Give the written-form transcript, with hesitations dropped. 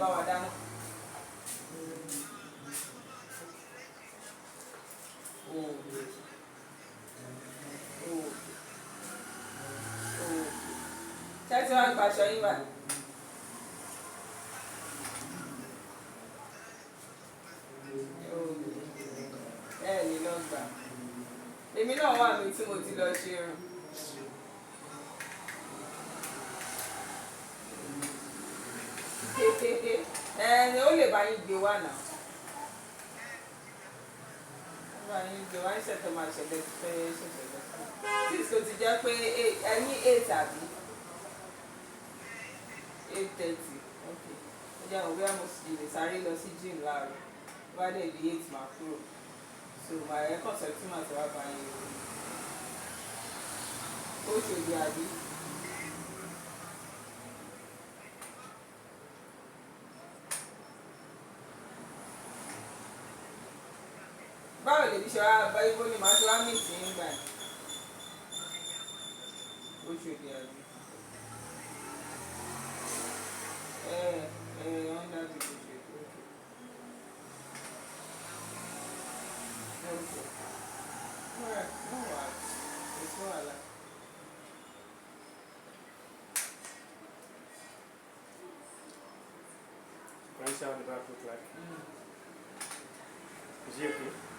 bá wa dáná. Ṣé tí wọ́n ń gbaṣọ yín wà? Ẹ ní lọ gbà. Èmi náà wà mí tí mo ti lọ ṣe irun. Ẹni ó lè bá yín gbé wà náà. Ó bá yín gbé wá ṣẹ̀tọ̀ máa ṣẹlẹ̀ fẹ́ ṣẹ̀ṣẹ̀ lọ. Tí ìsò ti jẹ́ pé ẹni 8 àbí 8:30. Ok. Ó jẹ́ àwọn bóyá mo sì lè sáré lọ sí gym láàárọ̀. Bá dẹ̀ di 8 máa kúrò. So màá rẹ́ kọ̀sẹ̀ tí màá ti wá bá yín. Ó ṣòdì àbí? Báwo lè fi ṣe wá bá ibo ni màá ti wá mí sí ń gbà yín? Ó ṣòdì àbí? Wọ́n dájú kò ṣe tó. Okay. Alright, no worries. It's no wàhálà. Can you see how the back look like? Is he okay?